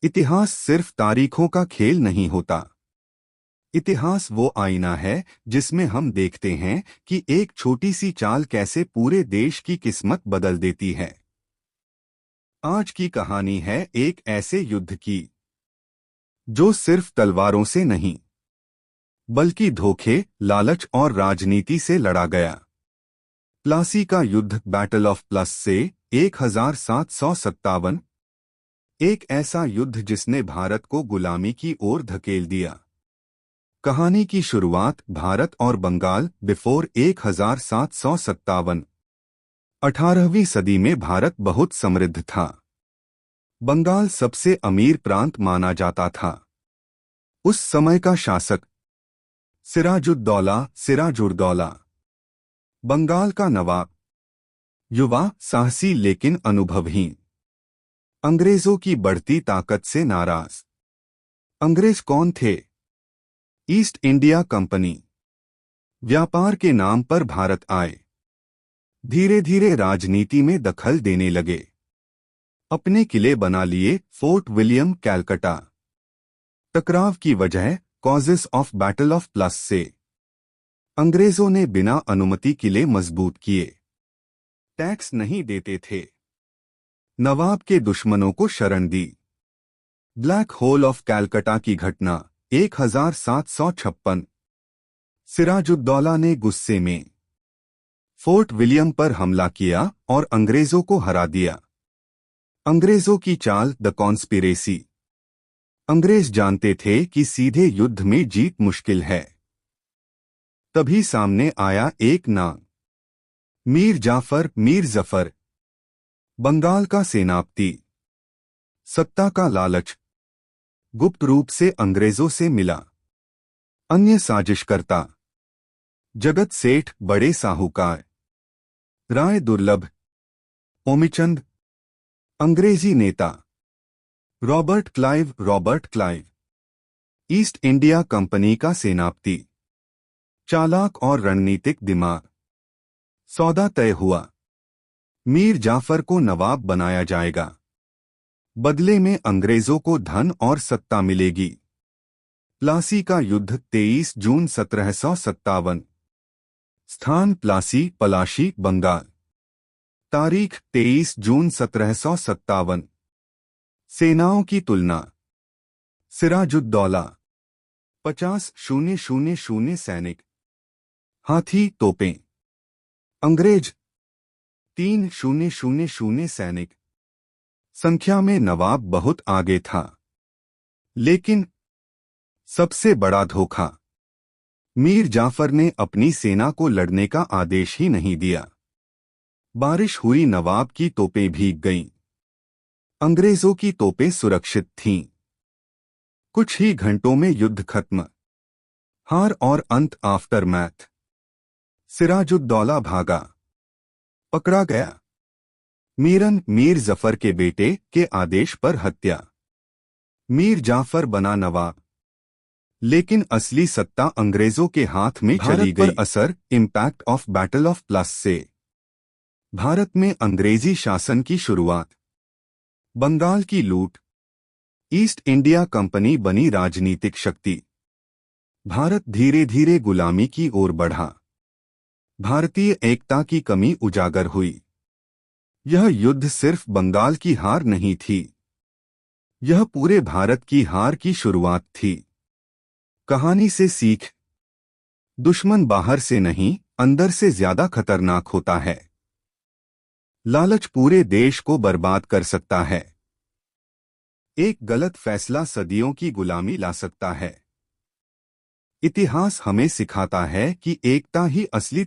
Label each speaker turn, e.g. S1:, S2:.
S1: इतिहास सिर्फ तारीखों का खेल नहीं होता। इतिहास वो आईना है जिसमें हम देखते हैं कि एक छोटी सी चाल कैसे पूरे देश की किस्मत बदल देती है। आज की कहानी है एक ऐसे युद्ध की जो सिर्फ तलवारों से नहीं बल्कि धोखे, लालच और राजनीति से लड़ा गया। प्लासी का युद्ध, बैटल ऑफ प्लस से 1757। एक ऐसा युद्ध जिसने भारत को गुलामी की ओर धकेल दिया। कहानी की शुरुआत भारत और बंगाल बिफोर 1757। 18वीं सदी में भारत बहुत समृद्ध था। बंगाल सबसे अमीर प्रांत माना जाता था। उस समय का शासक सिराजुद्दौला बंगाल का नवाब, युवा, साहसी लेकिन अनुभवहीन, अंग्रेजों की बढ़ती ताकत से नाराज। अंग्रेज कौन थे? East India company. व्यापार के नाम पर भारत आए। धीरे धीरे राजनीति में दखल देने लगे। अपने किले बना लिए, फोर्ट विलियम, कैलकटा। टकराव की वजह, causes of battle of plus से। अंग्रेजों ने बिना अनुमति किले मजबूत किए। टैक्स नहीं देते थे। नवाब के दुश्मनों को शरण दी। ब्लैक होल ऑफ कैलकटा की घटना 1756। सिराजुद्दौला ने गुस्से में फोर्ट विलियम पर हमला किया और अंग्रेजों को हरा दिया। अंग्रेजों की चाल, द कॉन्स्पिरेसी। अंग्रेज जानते थे कि सीधे युद्ध में जीत मुश्किल है। तभी सामने आया एक नाम, मीर जफर, बंगाल का सेनापति। सत्ता का लालच, गुप्त रूप से अंग्रेजों से मिला। अन्य साजिशकर्ता, जगत सेठ, बड़े साहूकार, राय दुर्लभ, ओमिचंद। अंग्रेजी नेता, Robert Clive, east India company का सेनापति, चालाक और रणनीतिक दिमाग। सौदा तय हुआ। मीर जाफर को नवाब बनाया जाएगा। बदले में अंग्रेजों को धन और सत्ता मिलेगी। प्लासी का युद्ध, 23 जून 1757। स्थान प्लासी, पलाशी, बंगाल। तारीख 23 जून 1757। सेनाओं की तुलना, सिराजुद्दौला 50,000 सैनिक, हाथी, तोपें। अंग्रेज 3,000 सैनिक। संख्या में नवाब बहुत आगे था। लेकिन सबसे बड़ा धोखा, मीर जाफर ने अपनी सेना को लड़ने का आदेश ही नहीं दिया। बारिश हुई, नवाब की तोपें भीग गईं। अंग्रेजों की तोपें सुरक्षित थीं। कुछ ही घंटों में युद्ध खत्म। हार और अंत, आफ्टर मैथ। सिराजुद्दौला भागा, पकड़ा गया। मीर जफर के बेटे के आदेश पर हत्या। मीर जाफर बना नवाब। लेकिन असली सत्ता अंग्रेजों के हाथ में चली गई। पर असर, impact of battle of plus से। भारत में अंग्रेजी शासन की शुरुआत। बंगाल की लूट। ईस्ट इंडिया कंपनी बनी राजनीतिक शक्ति। भारत धीरे धीरे गुलामी की ओर बढ़ा। भारतीय एकता की कमी उजागर हुई। यह युद्ध सिर्फ बंगाल की हार नहीं थी, यह पूरे भारत की हार की शुरुआत थी। कहानी से सीख, दुश्मन बाहर से नहीं, अंदर से ज्यादा खतरनाक होता है। लालच पूरे देश को बर्बाद कर सकता है। एक गलत फैसला सदियों की गुलामी ला सकता है। इतिहास हमें सिखाता है कि एकता ही असली